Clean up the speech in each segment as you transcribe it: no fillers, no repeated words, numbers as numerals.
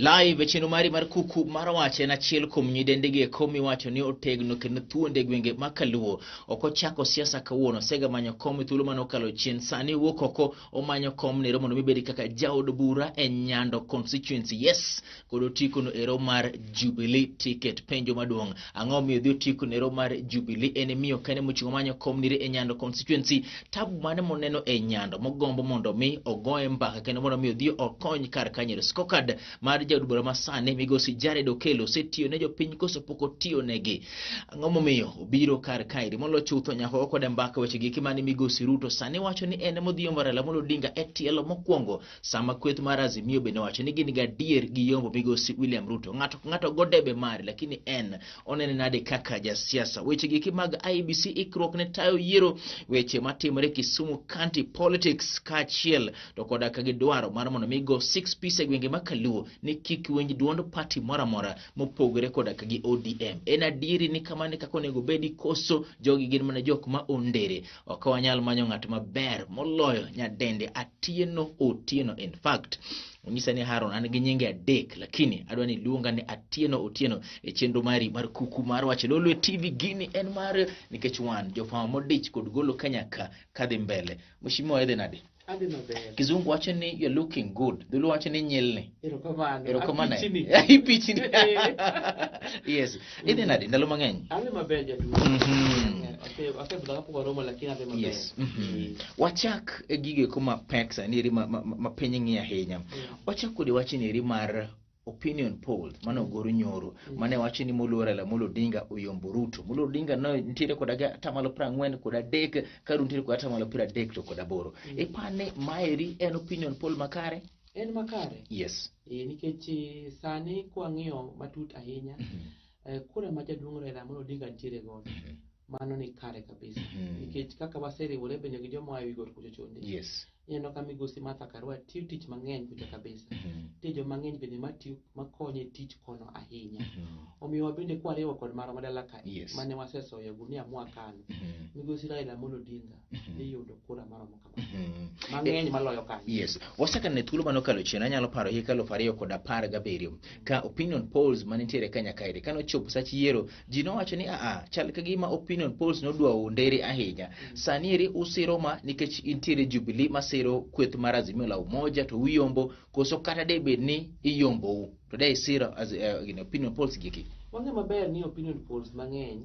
Live Chenro mar Kuku Mar Wach en achiel kuom nyidendege komi wacho ni otegno kendo thuonde gwenge makaluo oko chako siasa kawuono sega manyo kom thuolo manokalo chien sani wuok oko omanyo kom nero mondo mibedi kaka jaod bura e Nyando constituency. Yes, kod otiko no ero mar Jubilee ticket. Penjo maduong' ang'o miyo dhi otiko nero mar Jubilee en miyo kane mochungo manyo kom nire e Nyando constituency tabu mane moneno e Nyando mogombo mondo mi ogoe mbaka kendo mondo mi odhi okony kar kanyero skokad mar jaod bura masane migosi Jared Okelo setiyo ne jopiny koso poko tiyo negi. Ang'o momiyo obiro kar kairi molo chutho nyako kod mbaka weche giki mane migosi Ruto sani wacho ni en modhiombo Raila Amolo Odinga e tielo mokwongo sama kweth mar Azimio bende wacho ni gin gadier gi yombo migosi William Ruto. Ng'ato godebe mare lakini en onene nade kaka jasiasa. Weche giki mag IBC ikruok ne tayo yiero weche matimore Kisumu County politics kachiel to koda ka gidwaro mar mondo migo 6 piece gwenge makaluo ni kik wenj duond party moramora mopogore koda ka gi ODM. En adieri ni kamane kako onego bedi koso jogi gin mana jok ma ondere. Ok wanyal manyo ng'at maber moloyo nyadende Atieno Otieno. In fact onyisa ni Haron an gi nyinge adek lakini adwa ni luonga ni Atieno Otieno e chenro mari mar Kuku Mar Wach. Lolwe TV gini en mar nikech wan jofama modich kod golo kanyaka kadhi mbele. Mheshimiwa edhe nade? Kizungu wacho ni you're looking good. Dhulu wacho ni nyilni. Erokamano. Ipichini. Yes. Edhe nade ndalo mang'eny? Ave maber jadu. Asebudanga poko romo lakini ave maber. Yes. Wachak e gige kuma peksa niri ma piny ng'i ahinya. Wachak kode wacho niri mar opinion polls mano goro nyoro mane wacho ni moluor Raila Amolo Odinga oyombo Ruto. Moluor Odinga no nitiere koda ga tamalo 40 kod adek karu nitiere koda tamalo 30 to kod aboro. E pane maeri en opinion poll makare? En makare. Yes. Nikech sani kwang'iyo matut ahinya kura ma jaduong' Raila Amolo Odinga nitiere godo. Mano ni kare kabisa. Nikech kaka waseriwore bende gi joma wayo igor kucho chonde. Yes. Ineno ka migosi Martha Karua tiyo tich mang'eny kucho kabisa. Tiyo mang'eny bende matiyo makonye tich kono ahinya. Omiyo wabende kwariwo kod maro madala ka mane wasesoyo gunia mwakano. Migosi Raila Amolo Odinga iyudo kura maro kama. Mang'eny maloyo kanyo. Yes. Wasaka ne thuolo manokalo chien anyalo paro hika 2017 ka opinion polls manitiere Kenya kairi kano chopo sach yiero ji nowacho ni chal ka gima opinion polls nodwa ondere ahinya. Sani eri usiro ma nikech intiere Jubilee masiro kweth mar Azimio la Umoja to uyombo koso kata debed ni iyombo to dai siro as opinion polls giki. Wange maber ni opinion polls mang'eny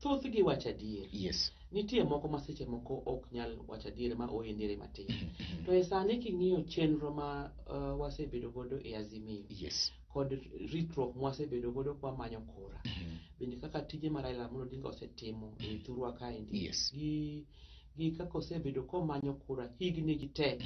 thoth gi wacho adier. Yes. Nitie moko maseche moko ok nyal wacho adier ma oyendere matin. To e sani king'iyo chenro ma wasebedo godo e Azimio. Yes. Kod ritruok mwasebedo godo kwa manyo kura. Bende kaka tije mar Raila Amolo Odinga osetimo e thurwa kaendi. Yes. Gi kaka osebedo komanyo kura higni gi te.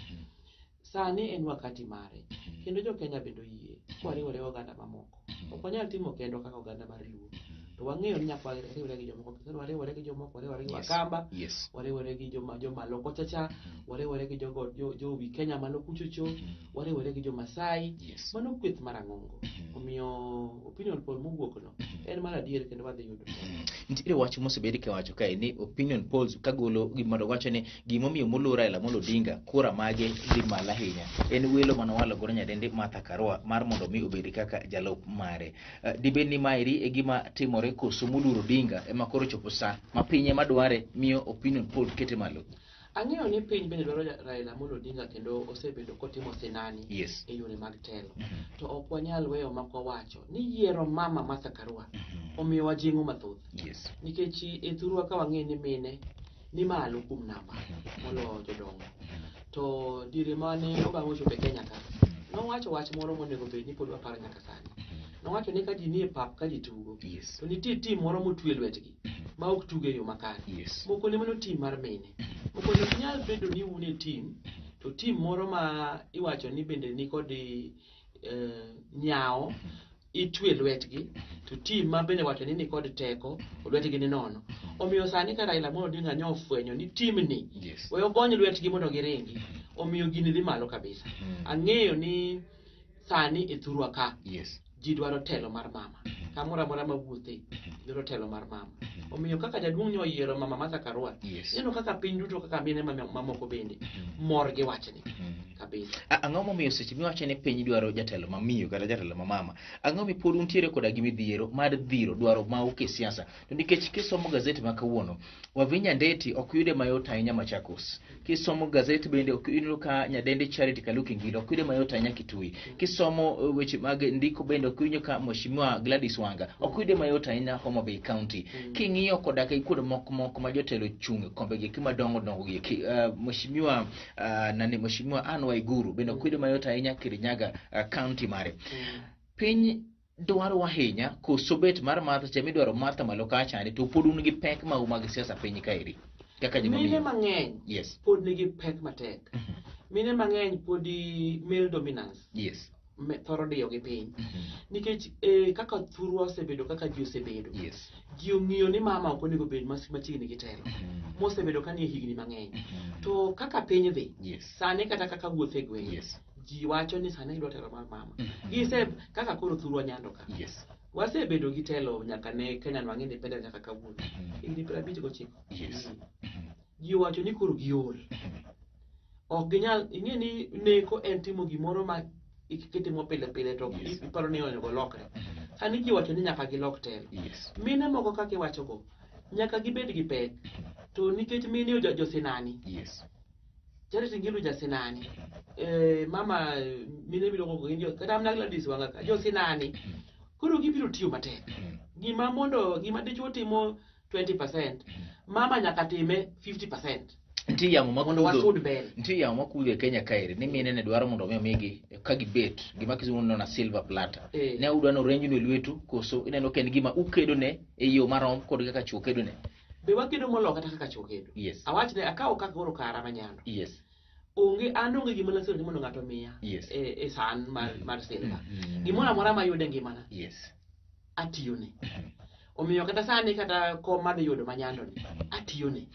Sani en wakati mare. Kendo jo Kenya bendo yie kwariwore oganda mamoko. Ok wanyal timo kendo kaka oganda mar Luo. To wang'eyo ni nyaka wariwore gi jomoko, kendo wariwore gi jomoko, wariwore gi Wakamba, wariwore gi joma loko chacha, wariwore gi jo wi Kenya malo kuchocho, wariwore gi jo Masai, mano kweth marang'ongo. Omiyo opinion poll mowuok no en mar adier kendo wadhi yudo. Nitiere wach mosebedi ka wacho kae ni opinion polls kagolo gimondo wacho ni gimomiyo moluor Raila Amolo Odinga kura mage dhi malo ahinya en welo manowalo godo nyadende Martha Karua mar mondo mi obedi kaka jalop mare. Dibed ni maeri e gima timore koso moluor Odinga ema koro chopo sa ma pinye madware miyo opinion poll kete malo? Ang'eyo ni piny bende dwaro Raila Amolo Odinga kendo osebedo kotimo sinani e yore mag telo. To ok wanyal weyo makwa wacho ni yiero mama Martha Karua omiyo wajing'o mathoth. Nikech e thurwa ka wang'e ni mine ni malo kuom namba molo jodongo. To dire mane obang' ochopo e Kenya ka nowacho wach moro monego bed ni pod waparo nyaka sani. Nowacho ni ka ji nie pap ka ji tugo to nitie tim moro motwe lwetgi ma ok tuge yo makare. Moko ne mano tim mar mine. Moko ne nyal bedo ni une tim to tim moro ma iwacho ni bende ni kod nyao itwe lwetgi to tim ma bende wacho ni kod teko lwetgi ni nono. Omiyo sani ka Raila Amolo Odinga ne ofwenyo ni tim ni weyo gony lwetgi mondo giringi omiyo gini dhi malo kabisa. Ang'eyo ni sani e thurwa ka ji dwaro telo mar mama. Kamoro amora mawuothe dwaro telo mar mama. Omiyo kaka jaduong' ni oyiero mama Martha Karua, neno kaka piny duto kaka mine mamoko bende mor gi wachni. kabisa. Ang'o momiyo seche miwacho ni piny dwaro jatelo mamiyo kata jatelo mamama, ang'o mi pod untiere koda gi midhiero mar dhiro dwaro ma oke siasa? To nikech kisomo gazeti ma kawuono, Wavinya Ndeti ok yude mayot ahinya Machakos. Kisomo gazeti bende ok yudo ka nyadendi Charity Kaluki Ngilo ok yude mayot ahinya Kitui. Kisomo weche mag ndiko bende ok yudo ka Mheshimiwa Gladys Wanga ok yude mayot ahinya Homa Bay County. King'iyo koda ka kuonde moko ma jotelo chung kombe gi madongo dongo gi Mheshimiwa Mheshimiwa Anne Waiguru bende ok yude mayot ahinya Kirinyaga County mare. Piny dwaro ahinya koso bet mar Martha chemi dwaro Martha malo kacha to pod un gi pek mag siasa piny kaeri. Kaka mine mang'eny pod nigi pek matek. Mine mang'eny pod male dominance thoro diyo gi piny. Nikech kaka thurwa osebedo kaka ji osebedo. Ji ong'iyo ni mama ok onego bed machiegni gi telo. Mosebedo ka nie higni mang'eny. To kaka piny dhi, sani kata kaka wuothe gweng'. Ji wacho ni sani idwa telo mar mama. Gise kaka koro thurwa Nyando ka. Wasebedo gi telo nyaka ne Kenya wang' independent nyaka kawuono. Higni 59. Ji wacho ni koro giol. Ok ginyal, ing'e ni neko en timo gimoro ma ikitimo pile to iparo ni onego lokre. Sani ji wacho ni nyaka gilok telo. Mine moko kaka iwacho go, nyaka gibed gi pek. To nikech mine josinani. Charity Ngilu jasinani. Mama mine miluongo go indio kata amna Gladys Wanga ka josinani. Koro gibiro tiyo matek. Gima dichuo timo 20%, mama nyaka time 50%. Nti yamo makudhe Kenya kaeri ni mine ne dwaro mondo migi ka gibet gima kizuno na silver platter. Ne udwano range no lwetu koso ineno ken gima ukedo ne e yo marom kod kaka chuo kedo ne. Be wakedo molo kata kaka chuo kedo. Awach ne akaw kaka goro kara Manyando. Onge anonge gima lasero ni mondo ng'ato miya e san mar silver. Gimora mora mayude ngimana. Atiyone. Omiyo kata sani kata ko madhi yudo Manyando ni atiyone.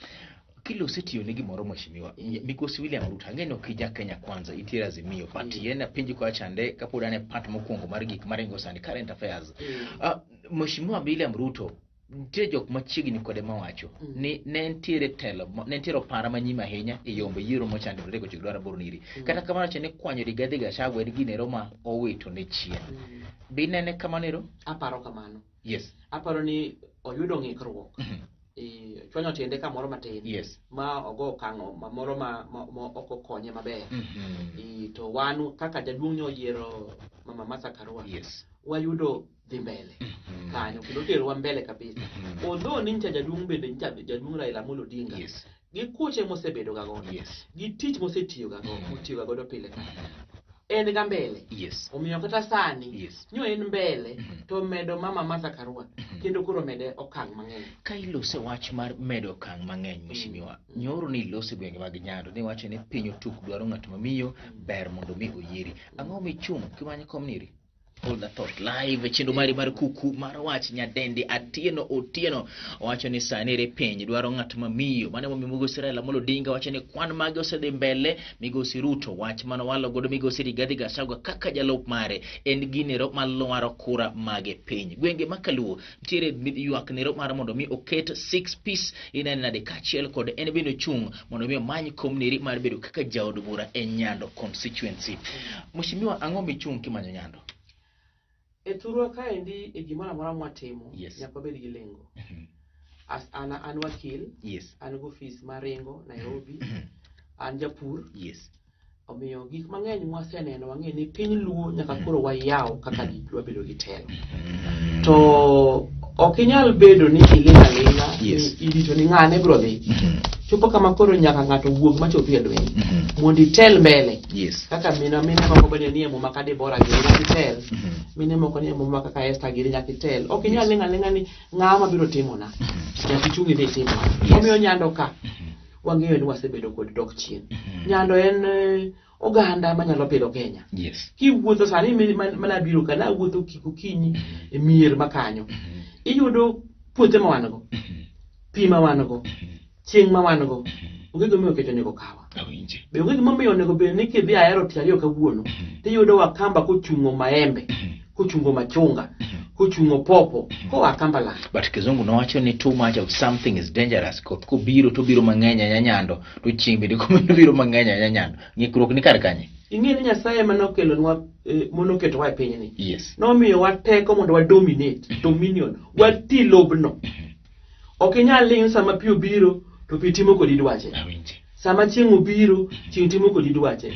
Kilo setiyo ni gimoro Mheshimiwa Migosi William Ruto ang'eno kija Kenya Kwanza itiera Azimio but yena pinji kwa chande kapod ane part mokwongo mar gik maringo sani current affairs. Mheshimiwa William Ruto nitie jok machiegni kode mawacho ni ne entiere telo ne entiere opara manyima ahinya e yombe yiero mochando rego chik dwara Borniri kata kamano che ne kwanyo Rigathi Gachagua en ginero ma owito ne chien. Bi nene kamanero? Aparo kamano. Aparo ni oyudo ng'ikruok. Chwanyo tiende kamoro matin ma ogo kang'o moro ma oko konye maber. To wan kaka jaduong' nyoyiero Mama Martha Karua wayudo dhi mbele kanyo kendo terwa mbele kabisa. Although nincha jaduong' bende jaduong' Raila Amolo Odinga gi kuche mosebedo ga godo gi tich mosetiyo ga godo pile ka en ga mbele. Omiyo kata sani nyo en mbele to medo Mama Martha Karua kendo koro mede okang' mang'eny. Ka ilose wach mar medo okang' mang'eny Mheshimiwa nyoro ni ilose gwenge mag Nyando ni wacho ni piny otuk dwaro ng'at mamiyo ber mondo mi oyieri. Ang'o michung' kimanye komniri? Hold the thought live chenro mari mar Kuku Mar Wach nyadendi Atieno Otieno wacho ni sanire piny dwaro ng'at mamiyo mane Migosi Raila Amolo Odinga wacho ni kwan mage osedhi mbele. Migosi Ruto wach mano walo godo Migosi Rigathi Gachagua kaka jalop mare en ginero malwaro kura mage piny gwenge makaluo ntiere ywak nero mar mondo mi oket 6 piece inene nade kachiel kod en bendo chung mondo mi many komniri mar bedo kaka jaod bura e Nyando constituency. Mheshimiwa ang'o michung' kimanyo Nyando? E thurwa kaendi e gimora mora mwatimo nyaka bed gi lengo. An wakil, an gofis maringo Nairobi, an japur. Omiyo gik mang'eny mwaseneno wang'e ni piny luo nyaka koro wayaw kaka dwa bedo gi telo. To ok inyal bedo ni ilinga irito ni ng'ane bro dhi. Chopo kama koro nyaka ng'ato wuog machopi e lweny mondo itel mbele. Kaka mine moko bende nie muma ka Debora giri nyaka itel. Mine moko nie muma kaka Esther giri nyaka itel. Ok inyal linga ni ng'ama biro timona. Nyaka ichungi ni timo. Omiyo Nyando ka wang'eyo ni wasebedo kod dok chien. Nyando en oganda manyalo pidho Kenya. Kiwuotho sani mana biro kana wuotho kikokinyi e mier makanyo. Iyudo puothe ma wan go. Pi ma wan go. Chieng' ma wan go. Onge gimomiyo keto nego kawa. Be onge gimomiyo nego bed ni kidhi ahero tiyo kawuono. Tiyudo Wakamba kochungo maembe, kochungo machunga, kochungo popo koa Kambala. But Kizungu nowacho ni too much of something is dangerous. Ko biro to biro mang'eny ahinya Nyando, to chieng' bende biro mang'eny ahinya Nyando. Ng'ikruok ni kar kanye? Ing'e ni Nyasaye manokelonwa monoketo wa e pinyni. Yes. Nomiyo wa teko mondo wa dominate, dominion, wa ti lobno. Ok inyal ling' sama pi obiro to pi timo kodi dwache. Sama chieng' obiro, chieng' timo kodi dwache.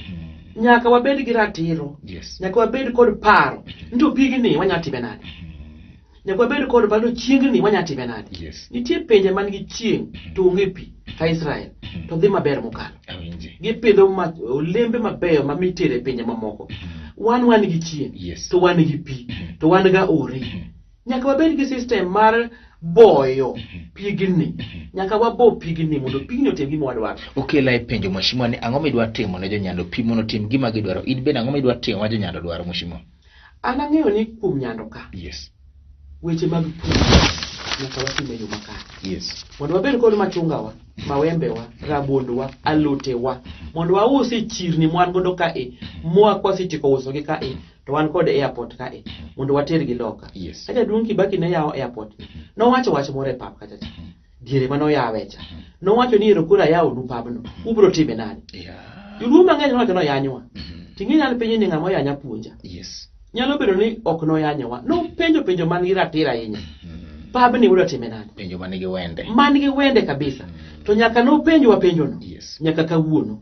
Nyaka wabed gi ratiro. Yes. Nyaka wabed kod paro. Nito pigni wanya time nade. Nyaka wabed kod paro chiengni wanya time nade. Yes. Nitie pinje man gi chieng' to onge pi ka Israel to dhi maber mokalo. Gipidho olembe mabeyo mamitere pinje mamoko. Wan gi chieng', yes, to wan gi pi, to wan ga ore. Nyaka wabed gi system mar boyo pigni. Nyaka wabo pigni mondo pigni otim gima wadwaro. Okela e penjo Mheshimiwa ni ang'o midwa timo ne jonyando pi mondo tim gima gidwaro. In bende ang'o midwa timo ma jonyando dwaro Mheshimiwa? An ang'eyo ni kuom Nyando ka. Yes. Weche mag pur nyaka watim e yo makare. Yes. Mondo wabed kod machungawa, mawembewa, rabondwa, alotewa. Mondo wausi chirni mwan godo ka e, moa kwasitiko uso gi ka e, to wan kod airport ka e, mondo water gi loka. Yes. Aja Duong' Kibaki ne yawo airport. Nowacho wach moro e pap kacha. Diere mano yawe cha. Nowacho ni kura yawo nu pabno. Ubro time nade? Yeah. Joluo mang'eny nowacho no yanywa. Ting'e nyalo penjo ni ng'ama yanya puonja. Yes. Nyalo bedo ni ok no yanyowa. No penjo man gi ratira ahinya. Pabni udwa time nade? Penjo man gi wende. Man gi wende kabisa. To nyaka no penjo wa penjo no. Yes. Nyaka kawuono.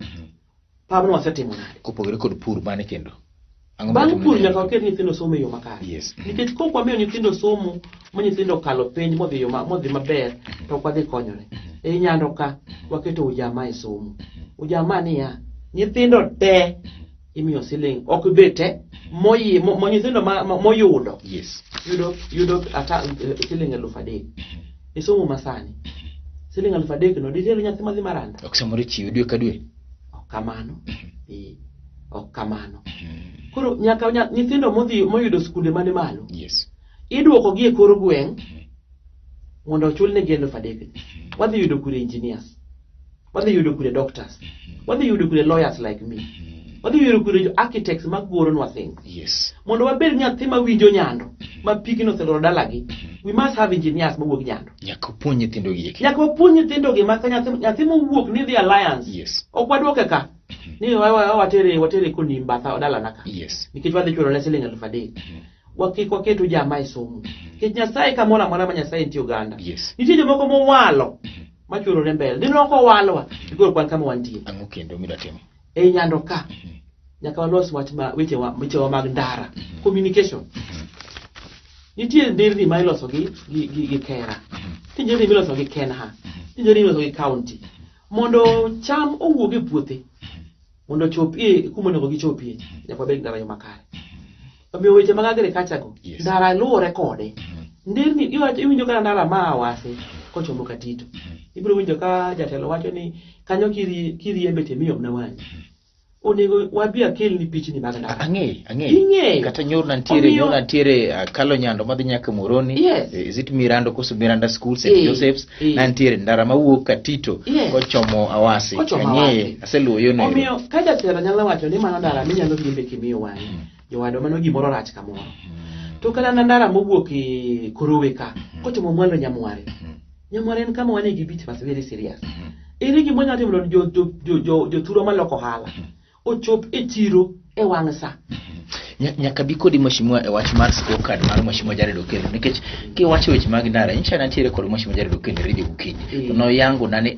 Pabno wasetimo nade? Kopogore kod pur mane kendo. Bang' pur nyaka waket nyithindo somo e yo makare. Yes. Nikech kok wamiyo nyithindo somo, ma nyithindo kalo penj modhi maber, to ok wadhi konyore. E Nyando ka waketo ujamaa e somo. Ujamaa niya, nyithindo te imiyo siling ok bete mo nyithindo moyudo. Yes. Yudo ata siling 3,000. E somo masani. Siling 3,000 no ditero nyathi madhi maranda. Ok samore chiwo dwe ka dwe. Ok kamano. Ok kamano. Koro nyaka nyithindo moyudo skunde mane malo. Yes. Idwoko gi e kor gweng' mondo ochul ne gi 3,000. Wadhi yudo kure engineers. Wadhi yudo kure doctors. Wadhi yudo kure lawyers like me. Wadhi yudo kure architects magoro nwa things. Yes. Mondo wabed nyathi mawinjo Nyando, ma pigno oseloro dalagi. We must have engineers mawuok Nyando. Nyaka puonj nyithindo gi. Nyaka wapuonj nyithindo gi maka nyathi mowuok ni The Alliance. Yes. Ok wadwoke ka. Ni watere koni mbatha dala naka. Yes. Nikech wadhi chulo ne siling 3,000. Waketo jamaa e somo. Nikech Nyasaye kamora mwana ma Nyasaye nitie oganda. Yes. Nitie jomoko mowalo machulo ne mbele. Dino ok owalwa. Igor kwan kama wantie. Ang'o kendo midwa timo? E Nyando ka. Nyaka walos weche wa mag ndara. Communication. Nitie nderni ma iloso gi kera. Nitie nderni miloso gi Kenha. Nitie nderni miloso gi county. Mondo cham owuog e puothe. Mondo chopie kuma onego gichopie. Nyaka wabed ndara yo makare. Omiyo weche mag agriculture go. Yes. Ndara luwore kode. Nderni iwinjo ka ndara ma awase kochomo Katito. Ibiro winjo ka jatelo wacho ni kanyo kiriembe temiyo na wani. Onego wabi akel ni pichni mag ndara. Ang'e. Kata nyorna ntiere kalo Nyando madhi nyaka Moroni. Yes. Is it Mirando koso Miranda School St. Joseph's? Nantiere ndara mawuok Katito kochomo Awase. Ang'e. Aseluwo yo no. Omiyo ka jatelo nyalo wacho ni mano ndara minyalo riembe kimiyo wani. Jowado mano gimoro rach kamoro. To kala ndara mowuok e Korowe ka kochomo Mwalo Nyamware. Nyamware en kama wane gi beach very serious. Ere gimo nyalo timo jo turo maloko hala. Ochop e chiro e wang' sa. Nyaka bi kodi Mheshimiwa e wach mar scorecard mar Mheshimiwa Jared Okello nikech kiwacho weche mag ndara incha nantiere kod Mheshimiwa Jared Okello redio gokinyi to noyango nane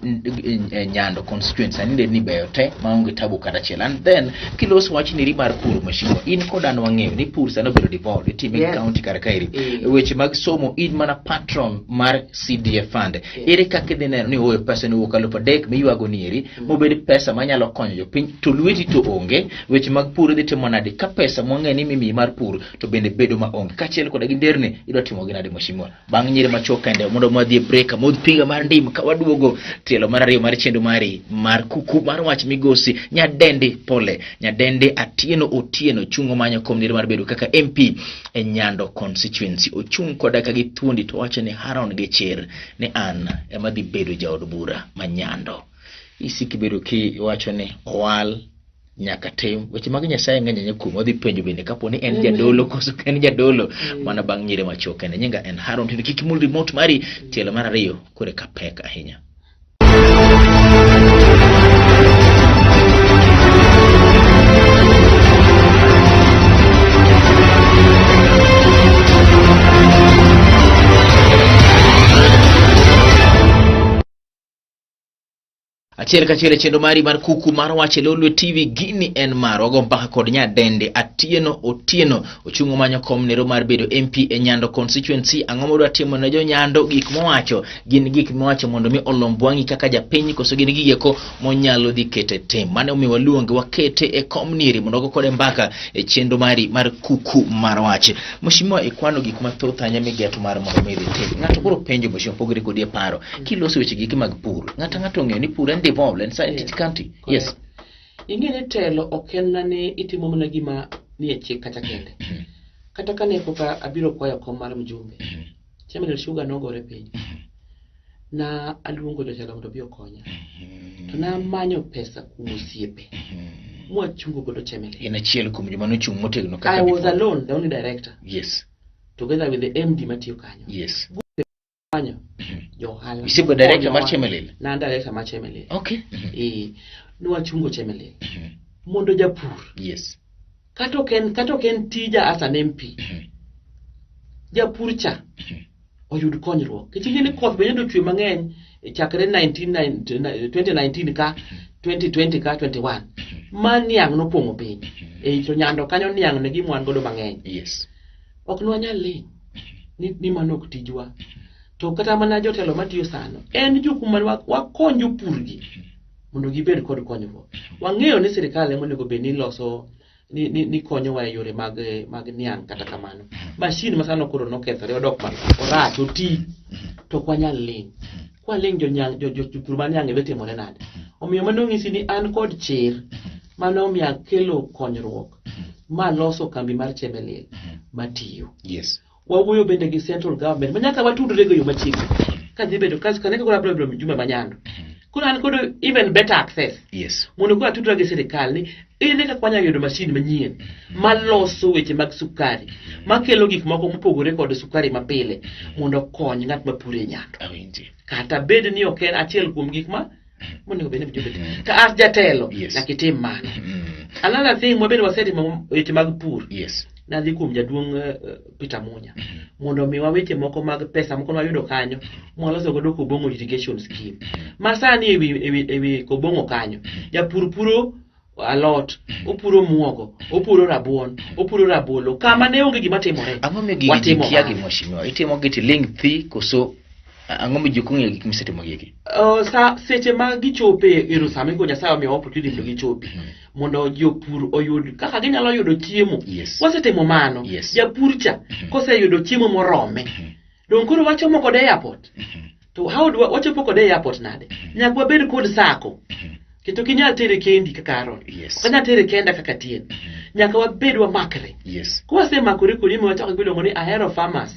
Nyando constituency aninde ni beyo te maonge tabu kata achiel. And then kilos wach ni mar pur Mheshimiwa in kodan wang'eyo ni pur sano bedo devolved itime county kar kairi weche mag somo in mana patron mar CDF fund ere kaka idhi neno ni oyo pesa ni wuok 3,000 miywago ni eri mobed pesa manyalo konyo jopiny to lweti to onge weche mag pur idhi timo nade ka pesa mwang'e ni mimi mar pur to bende bedo maonge kachiel koda gi nderni idwa timo gi nade Mheshimiwa bang' nyiri machuok kende mondo mwadhi e break modh pinga mar ndim ka waduogo tielo mar ariyo mar chendo mari mar kuku mar wach migosi Nyadende Atieno Otieno chungo manyo komnire mar bedo kaka MP e Nyando constituency ochung koda ka gi thuondi to wacho ni Haron Gecher ne an ema dhi bedo jaod bura ma Nyando isiki bedo ki wacho ni owal nyaka tim weche mag Nyasaye ng'eny nyakumo dhi penjo bende kapo ni en jadolo koso en jadolo mana bang' nyire machoke ne nyinga en Haron Tv kik mul remote mari tielo mar ariyo kore ka pek ahinya. Achiel kachiel chenro mari mar Kuku Mar Wach Lolwe TV gini en maro go mpaka kod nyadende Atieno Otieno ochungo manyo kom nero mar bedo MP-Nyando constituency. Ang'o modwa timo ne jo Nyando gik mowacho gin gik mowacho mondo mi olombwangi kaka japiny koso gin gige ko monyalo dhi kete tem mane omiwa luonge wakete e komniri mondo go kode mbaka e chenro mari mar Kuku Mar Wach. Mheshimiwa ikwano gik mathoth anya migeto mar mondo mi dhi tem ng'ato koro penjo mheshimiwa pogre kodi e paro kiloso weche gik mag pur ng'ato ng'eyo ni pur involved inside each country. Yes. Ingene telo okenna ni itimo mana gima ni e chik kata kende. Kata kane koka abiro kwayo kom mar mjumbe. Chemel sugar nogore piny. Na aluongo jotelo mondo bi okonya. To na manyo pesa kuom osiepe. Mwachungo godo chemel. In achiel kuom joma nochung' motegno kaka I was alone, the only director. Yes. Together with the MD matiyo kanyo. Yes. Manyo. You see the director mar Chemelil. Na director mar Chemelil. Okay. Nwachungo Chemelil. Mondo japur. Yes. Kato ken tija as an MP. Japur cha. Oyud konyruok. Kitinge ni koth bende chwe mang'eny chakre 2019 ka 2020 ka 21. Maniang no pongo piny. To Nyando kanyo niang ne gimwan godo mang'eny. Yes. Ok nwanyal ling. Ni manok tijwa. To kata mana jotelo matiyo sano en jokumar wakonyo purgi mondo gibed kod konyruok. Wang'eyo ni sirikal emonego bed ni loso ni konyo wa e yore mag niang kata kamano. Machine masano koro nokethore odok mar orach oti to kwanyal ling. Kwa ling jopur maniang e timore nade. Omiyo mano ng'isi ni an kod chir mano miya kelo konyruok ma loso kambi mar Chemelil matiyo. Yes. Wawuoyo bende gi central government manyaka watudre go yo machiegni kadhi bedo kaneka kora problem juma manyando kuna an kodo even better access. Yes. Mondo kwa tudra gi sirikal ni ine ka kwanya yudo machine manyien maloso weche mag sukari makelo gik moko mopogore kod sukari mapile mondo kony ng'at mapure Nyando. Kata bed ni ok en achiel kuom gik ma mondo bende bidobet ka as jatelo nakitim mano. Another thing mo bende wasetimo weche mag pur. Yes. Na dhi kuom jaduong' Peter Munya mondo mi waweche moko mag pesa moko wayudo kanyo mwaloso godo Kobongo irrigation scheme masani ewi Kobongo kanyo japur puro alot opuro muogo opuro rabuon opuro rabolo kama ne onge gima timore. Ang'o megi kiagi mheshimiwa itimo giti link thi koso ang'o mijukung'e gik misetimo gigi? Seche ma gichope ero same go Nyasaye omiyo opportunity gichope mondo jopur oyud kaka ginyalo yudo chiemo. Wasetimo mano. Japur cha koseyudo chiemo morome don koro wachomo kode airport. To how do wachopo kode airport nade? Nyaka wabed kod sako. Kito kinyal tere kendi kaka Haron. Kanya tere kenda kaka Tien. Nyaka wabed wa makre. Kwa se makore kodi mo wachako gibedo ngoni ahero farmers.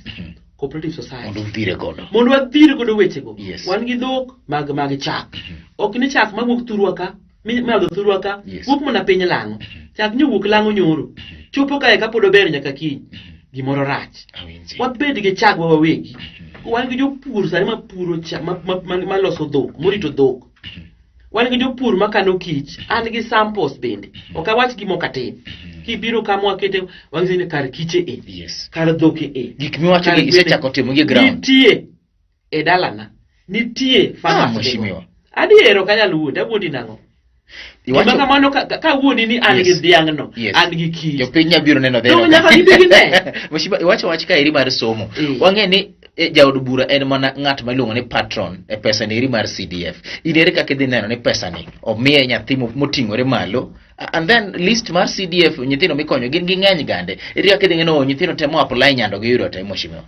Cooperative society. Mondo wadhire godo weche go. Wan gi dhok mag chak. Ok ni chak mawuok thurwa ka, madho thurwa ka, wuok mona piny lang'o. Chak nyowuok lang'o nyoro. Chopo kae kapod ober nyaka kiny. Gimoro rach. Wabed gi chak wawegi. Wan gi jopur sani mapuro chak maloso dhok, morito dhok. Wan gi jopur makano kich, an gi samples bende. Ok awach gimo katin. Kibiro kama wakete wang'ini kar kiche kar dhoke gik miwacho ni isechako timo gi ground nitie e dalana nitie mheshimiwa adiero kanyal wuondi awuondi nang'o iwacho mano ka wuondi ni an gi dhiang' no an gi kich jopiny nyabiro neno dheno nyaka gibigi ne mheshimiwa iwacho wach ka eri mar somo wang'e ni jaod bura en mana ng'at maluongo ni patron e pesa ni eri mar CDF inere kaka idhi neno ni pesa ni omiye nyathi moting'ore malo and then list mar CDF nyithindo mikonyo gin gi ng'eny gande eri kaka idhi ng'eno nyithindo temo apply Nyando giyudo te mheshimiwa.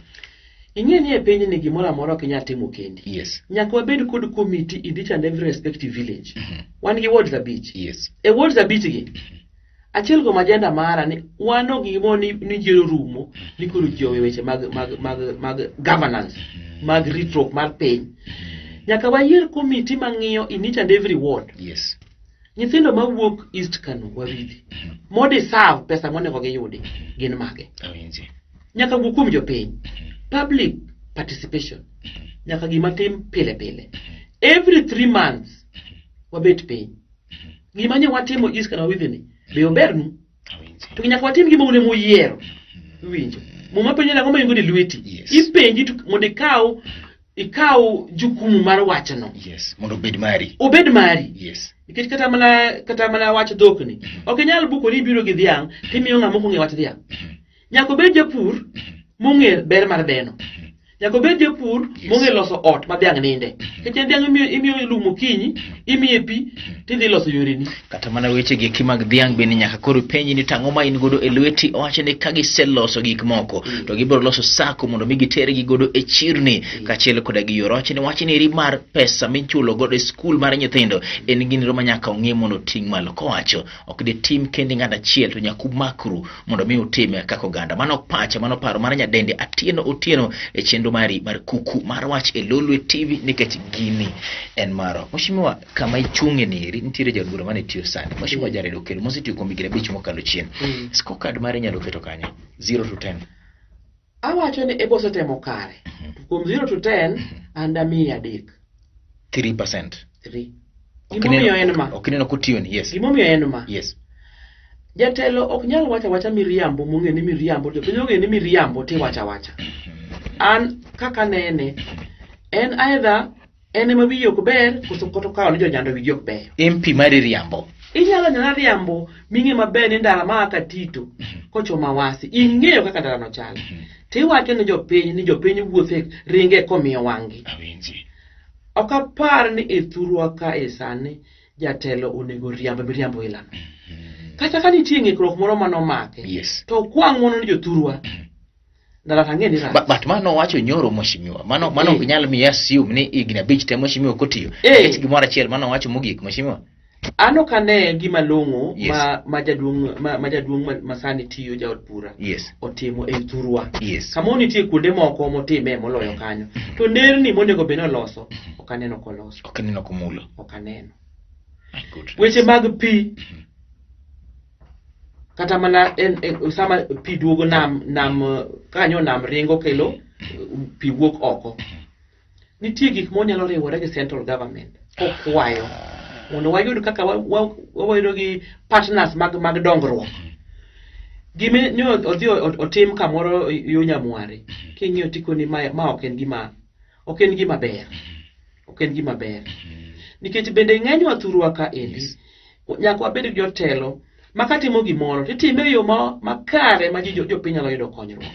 Ing'e ni e piny ni gimoro amora ok inyal timo kendi. Nyaka wabed kod committee in each and every respective village. Wan gi wards abich. E wards abich gi achiel kuom agenda mara ni wano gimo ni jiro rumo ni koro jowe weche mag governance mag ritruok mar piny. Nyaka wayier committee mang'iyo in each and every ward. Nyithindo ma wuok East Kano wawidhi. Modi saw pesa monego giyudi gin mage. Nyaka wuok kuom jopiny. Public participation. Nyaka gima tim pile pile. Every 3 months wabet piny. Gima nye watimo East Kano wawidhi ni be obernu. To nyaka watim gima une moyiero. Winjo. Muma penjo na ngoma ingodi lweti. Ipenji mondo ikaw jukumu mar wachno. Mondo obed mari. Obed mari. Nikech kata mana wach dhok ni. Ok inyal bukori biro gi dhiang' timiyo ng'ama ok ong'e wach dhiang'. Nyaka obed japur mong'e ber mar dheno. Nyaka obed japur mong'e loso ot ma dhiang' ninde. Nikech dhiang' imiyo lum okinyi, imiye pi, tidhi loso yoreni. Kata mana weche gi mag dhiang' bende nyaka koro penji ni tang'o ma in godo e lweti, owacho ni ka giseloso gik moko to gibiro loso sako mondo mi gitere gi godo e chirni kaachiel koda gi yoro. Wacho ni ri mar pesa michulo godo e skul mar nyithindo en gini ma nyaka ong'e mondo ting' malo. Kowacho ok de tim kendi ng'at achiel to nyaka umakru mondo mi utime kaka oganda. Mano pacha, mano paro mar nyadendi Atieno Otieno e chenro mari mar Kuku Mar Wach e Lolwe TV, nikech gini en maro. Mheshimiwa, kama ichung'e ni nitiere jagoro mane tiyo sani. Mheshimiwa Jared Okelo mosetiyo kuom higni 5 mokalo chien. Scorecard mare nyalo keto kanye 0 to 10? Awacho ni ebosetemo kare. Kuom 0 to 10 anda miya adek. 3%. 3. Gimomiyo en ma. Okineno kutiyo ni. Gimomiyo en ma. Jatelo ok nyal wacha miriambo mong'e ni miriambo to piny ong'e ni miriambo ti wacha. An kaka nene en either en ma wiyo ok ber koto kawo ni jonyando wiyo ok ber. MP mari riambo. Inyalo nyala riambo ming'e maber ni ndara ma aka Tito kochoma wasi. Ing'eyo kaka ndara no chalo. Tiwacho ni jopiny wuothe ringe komiyo wang'i. Ok apar ni e thurwa ka e sani jatelo onego riambo ilano. Kata ka nitie ng'ikruok moro manomake to kwang'uono ni jothurwa ndara tang'e ni rach. But mano wacho nyoro mheshimiwa. Mano ok nyal mi assume ni higni 5 te mheshimiwa kotiyo. Nikech gimoro achiel mano wacho mogik mheshimiwa. Ano kane gima long'o ma jaduong' masani tiyo jaod bura otimo e thurwa. Kama nitie kuonde moko motime moloyo kanyo. To nderni monego bed noloso ok aneno koloso. Ok aneno komulo. Ok aneno. Weche mag pi kata mana sama pi duogo nam kanyo nam ringo kelo pi wuok oko. Nitie gik monyalo riwore gi central government okwayo mondo wayud kaka wawayudo gi partners mag dongruok. Gime nyo odhi otim kamoro yo Nyamware king'iyo tikoni ma ok en gima ber. Ok en gima ber. Nikech bende ng'enywa thurwa ka endi nyaka wabed gi jotelo makatimo gimoro titime yo makare ma jopiny nyalo yudo konyruok.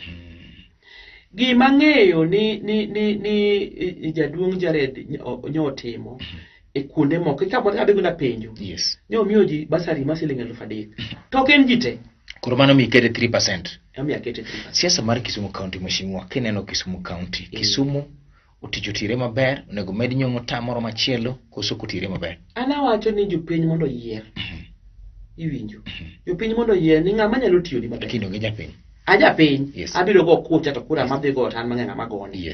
Gima ng'eyo ni jaduong' Jared nyotimo e kuonde moko kamoro abego na penjo. Nyomiyo ji basari ma siling 3,000. To ok en ji te. Koro mano mi kete 3%. Ami akete 3%. Siasa mar Kisumu County mheshimiwa, kineno Kisumu County, Kisumu otijotire maber, onego med nyong'o tamoro machielo koso kotire maber. Ana wacho ni jopiny mondo yier. Iwinjo. Jopiny mondo yier ni ng'ama nyalo tiyo ni maber. Lakini onge japiny. Ajapiny abiro go kucha to kura madhi go tan mang'eng amagoni.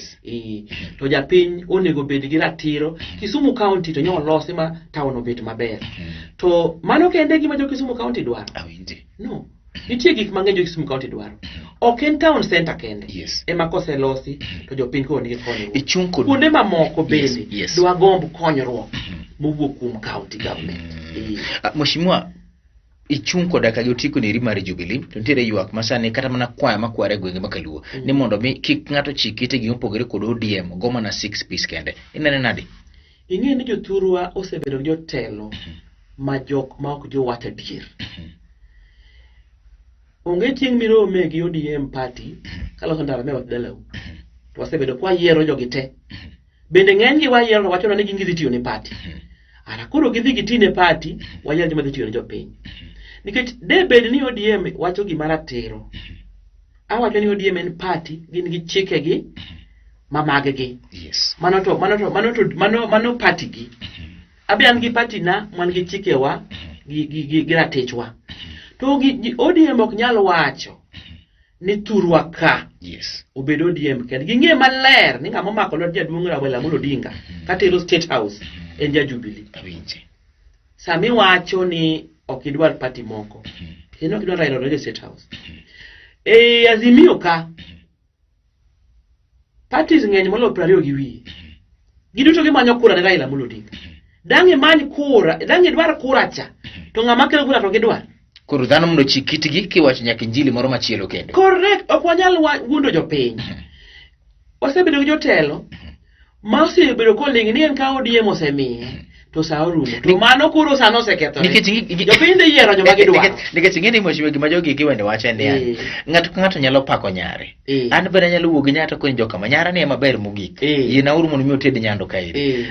To japiny onego bed gi ratiro. Kisumu County to nyalo losi ma town obed maber. To mano kende gima jo Kisumu County dwaro. No. Nitie gik mang'eny jo Kisumu County dwaro. Ok en town center kende. Ema kose losi to jopiny ko nigi konyruok. Kuonde mamoko bende dwa gomb konyruok mowuok kuom county government. Mheshimiwa, ichung' koda ka gotiko ni rimar Jubilee to nitiere ywak masani kata mana kwaya makware gwenge makaluo ni mondo mi kik ng'ato chikite gi mopogore kod ODM go mana 6 piece kende. Inene nade? Ing'e ni jothurwa osebedo jotelo ma ok jowach adier. Onge chieng' mirome gi ODM party kaloso ndara me dalau. To wasebedo kwa yiero jogi te. Bende ng'eny gi wayiero wacho ni gidhi tiyo ne party. Ara koro gidhi gitine party wayiero joma dhi tiyo ne jopiny. Nikech de bed ni ODM wacho gima ratiro. Awacho ni ODM en party gin gi chikegi mamagegi. Mano party gi. Abi an gi party na man gi chikewa gi ratichwa. To ODM ok nyalo wacho ni thurwa ka. Obedo ODM kende ging'e maler ni ng'ama mako lwet jaduong' Raila Amolo Odinga katero State House en ja Jubilee. sami wacho ni okidwar party moko kendo okidwar Raila Odinga State House Azimio ka parties ng'eny molo 20 gi wiye giduto gimanyo kura ne Raila Amolo Odinga dange many kura dange dwar kura cha to ng'ama kelo kura to gidwar koro dhano mondo chikitgi kiwacho nyaka injili moro machielo kendo correct ok wanyal wuondo jopiny wasebedo gi jotelo ma osebedo koling ni en ka ODM osemiye to sa orumo to mano kuro sa no seketho jopiny de yiero joma gidwaro nikech ing'e ni mochwe gima jogi giwende wacho ndi ng'ato ka ng'ato nyalo pako nyare an bende nyalo wuog nyata kony joka manyara ni maber mogik yena uru mondo mi oted nyando kairi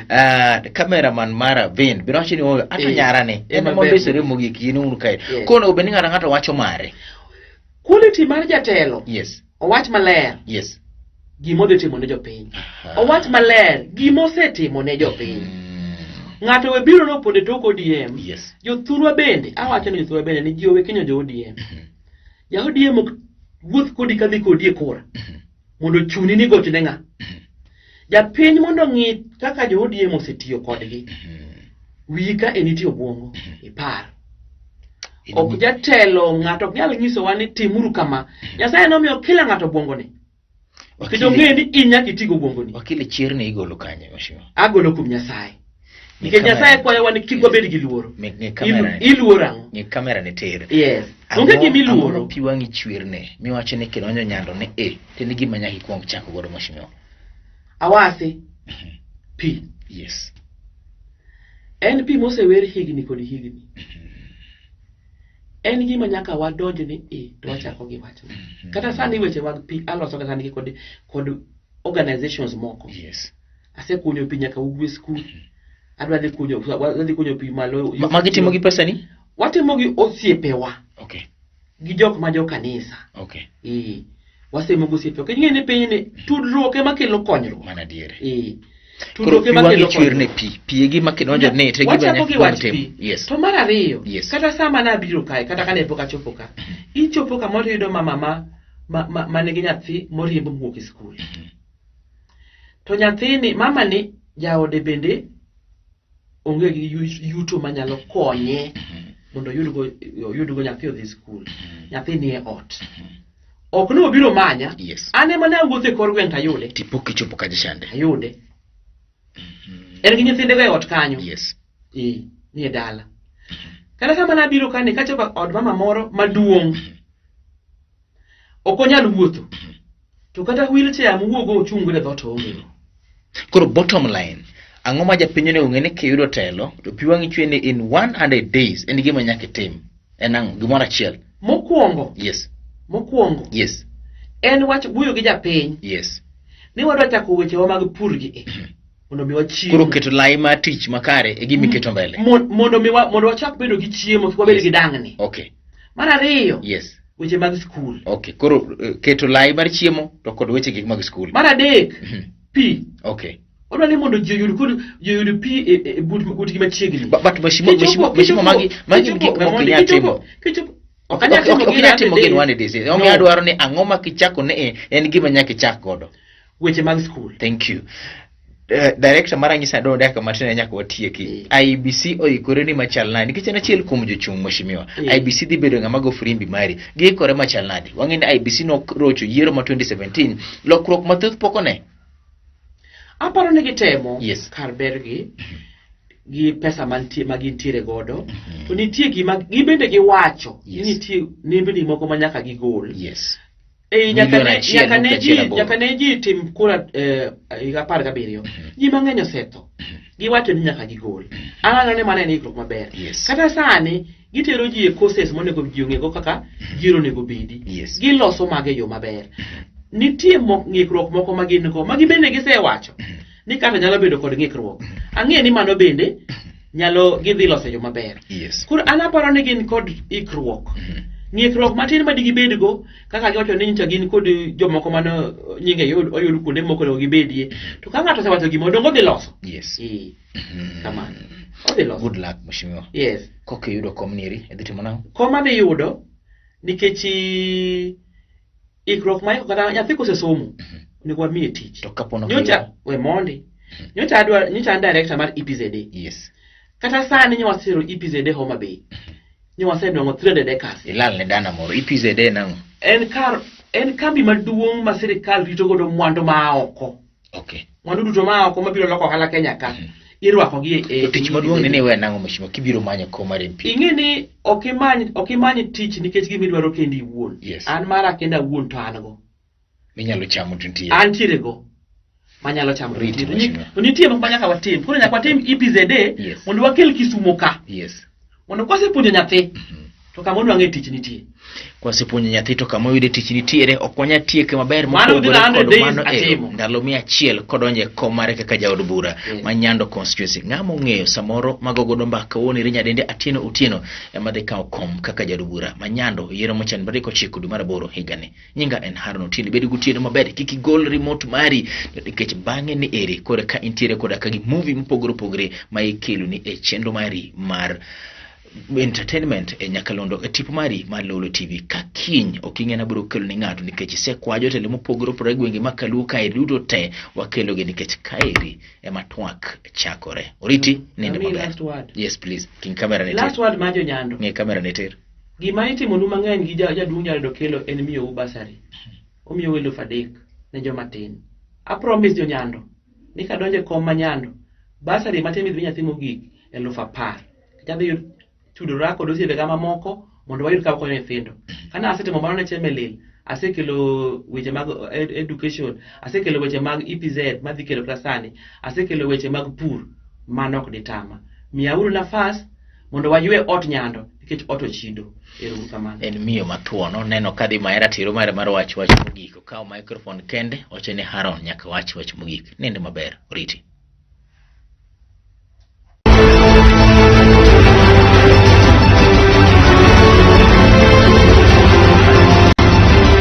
cameraman mara Vin biro wacho ni ato nyara ni ema mondisore mogik yena uru kairi kono obeni ng'ato wacho mare quality mar jatelo yes owach maler yes gimo de timo ne jopiny owach maler gimo setimo ne jopiny ng'ato we biro no ponde toko ODM yes jothurwa bende awacho ni jothurwa bende ni jowe kinyo jo ODM ya ODM wuoth kodi kadhi kodi e kura mondo chuni ni goch ne ng'a japiny mondo ng'i kaka jo ODM osetiyo kodgi wika enitio bwongo ipar ok jatelo ng'ato nyalo nyiso wa ni timuru kama Nyasaye nomiyo kila ng'ato bwongo ni kendo ng'e ni inya kitigo bwongo ni wakile chirni igolo kanye mashimo agolo kum Nyasaye nikech Nyasaye kwayo wa ni kik wabed gi luoro iluoro ang'o ni kamera ni tere yes onge gima iluoro ang'o pi wang'i chwirne miwacho ni kidonjo nyando ni teni gima nyaka ikwong chako godo mashimo awase pi yes en pi mosewer higni kod higni en gima nyaka wadonj ni to wachako gi wach kata sani weche mag pi aloso kata nigi kod organizations moko yes asekunyo pi nyaka ugwe school adwa dhi kunyo pi malo magitimo gi pesa ni watimo gi osiepewa okay gi jok ma jo kanisa okay wasemo go osiepewa king'e ni piny ni tudruok ema kelo konyruok mana diere tudruok ema kelo konyruok pi gima kidonjo ne te gima nyaka tim yes to mar ariyo yes. kata sama na biro kae kata kane pok achopo ka ichopo kama yudo mama ma nigi nyathi moriembo wuok e skul to nyathini mama ni jaode bende onge gi yuto manyalo konye mondo yudgo nyathi odhi skul nyathi ni e ot ok no biro manya yes. Ane mana wuothe kor gweng' tayude tipo kichopo ka jashande ayude en gi nyithinde go e ot kanyo yes ni e dala kata sama na biro kane kachopo od mama moro maduong' ok onyal wuotho to kata wheelchair muogo ochungo ne dhot onge koro bottom line ang'o ma japinyo ne ong'e ni kiyudo telo to pi wang'i chwe ni in 100 days en gima nyaka tim en ang'o gimoro achiel mokwongo yes en wach wuoyo gi japiny yes ni wadwa chako wechewa mag pur gi mondo mi wachiemo koro keto lai ma tich makare e gima iketo mbele mondo wachak bedo gi chiemo wabed gi dang'ni okay mar ariyo yes weche mag skul okay koro keto lai mar chiemo to kod weche gik mag skul mar adek pi okay odwa ni mondo ji oyud pi e but gi machiegni but mashimo magi gik moko nyatimo ok nyatimo gin one days onge adwaro ni ang'o ma kichako ne en gima nyaka ichak godo weche mag skul thank you director maranyisa do ndaka matene nyaka watieki IBC oikore ni machal nadi nikech en achiel kuom jochung' mashimiwa IBC dhi bedo ng'ama go frimbi mari giikore machal nadi wang'e ni IBC no rocho yiero ma 2017 lokruok mathoth pokone aparo ni gitemo yes. kar bergi gi pesa magintiere godo to nitie gima gibende giwacho yes. nitie nembni moko ma nyaka gigol yes. nyaka ne ji tim kura 17 ji mang'eny osetho giwacho ni nyaka gigol ang'ano ni mana en ikruok maber yes. kata sani gitero ji e courses monego ji ong'ego kaka jiro onego bedi yes. giloso mage yo maber nitie ng'ikruok moko ma gin go magi bende gisewacho ni kata nyalo bedo kod ng'ikruok ang'e ni mano bende nyalo gidhi loso yo maber yes. koro an aparo ni gin kod ikruok ng'ikruok matin ma digibed go kaka giwacho ni nyicha gin kod jomoko mano nyinge oyud kuonde moko ne gibedie to ka ng'ato osewacho gima odongo dhi loso yes. kamano odhi loso good luck mheshimiwa yes koke yudo komniri edhi timo nao koma dhi yudo nikech ikruok ma kata nyathi kosesomo onego wamiye tich to kapono nyocha we mondi nyocha an director mar EPZD yes kata sani nyawasiro EPZ Homa Bay nyawasiro ngo 300 acres ilal ne dana moro EPZ nango en kambi maduong' ma sirikal rito godo mwandu ma oko. Okay. Mwandu duto ma oko mabiro loko ohala Kenya ka. Irwako gi tich maduong' ne we nango mashimo kibiro manyo kom mar MP. Ing'eni okimany tich nikech gimi dwaro kendi iwuon. Yes. An mara kenda wuon to an go. Minyalo chamo tuntie. Antiere go. Manyalo chamo riti. Nitie moko nyaka watim. Koro nyaka watim EPZ yes. Mondo wakel Kisumo ka. Yes. Mondo kwasepuonjo nyathi. To kama onwang'e tich nitie. Kwasepuonjo nyathi to kama oyude tich nitiere ok wanya tieke maber mano ndalo 100 kodonje kom mare kaka jaod bura Manyando constituency ng'amo ng'eyo samoro magogodo mbaka woni ri nyadende Atieno Otieno ema dhi kawo kom kaka jaod bura Manyando yiero mochan bariko chiko dwe mar 8 higani. Nyinga en Haron Otieno bedi gutieno maber kiki gol remote mari nikech bang'e ni ere kore ka intiere koda ka gi movie mopogore ma ikelo ni e chenro mari mar entertainment e Nyakalondo e tipo mari mar Lolwe TV ka kiny oking'ena biro kelo ni ng'ato nikech sekwajo tele mopogore opogore gwenge makalu ka irudo te wakelo gi nikech kaeri ema twak chakore. Oriti nende maber. Yes please. King camera ne. Last word Manyo Nyando. Nge kamera ne ter. Gima itimo nu mang'eny gi jaduong' nyalo kelo en miyo ubasari. Omiyo welo 3 ne joma tin. I promise jo Nyando ni kadonje kom Manyando basari matin midhi nyathi mogik 10,000. Kadhi tudora kod osiepe kama moko mondo wayud ka konyo nyithindo. Kana asetimo mano ne Chemelil, asekelo weche mag education, asekelo weche mag EPZ madhi kelo klasani, asekelo weche mag pur manok ditama. Miyauru nafas mondo waywe ot Nyando nikech ot ochido. Ero kamano. En miyo mathuono neno kadhi maera tiro mare mar wach mogik kawo microphone kende ochene Haron nyaka wach mogik. Nende maber. Oriti.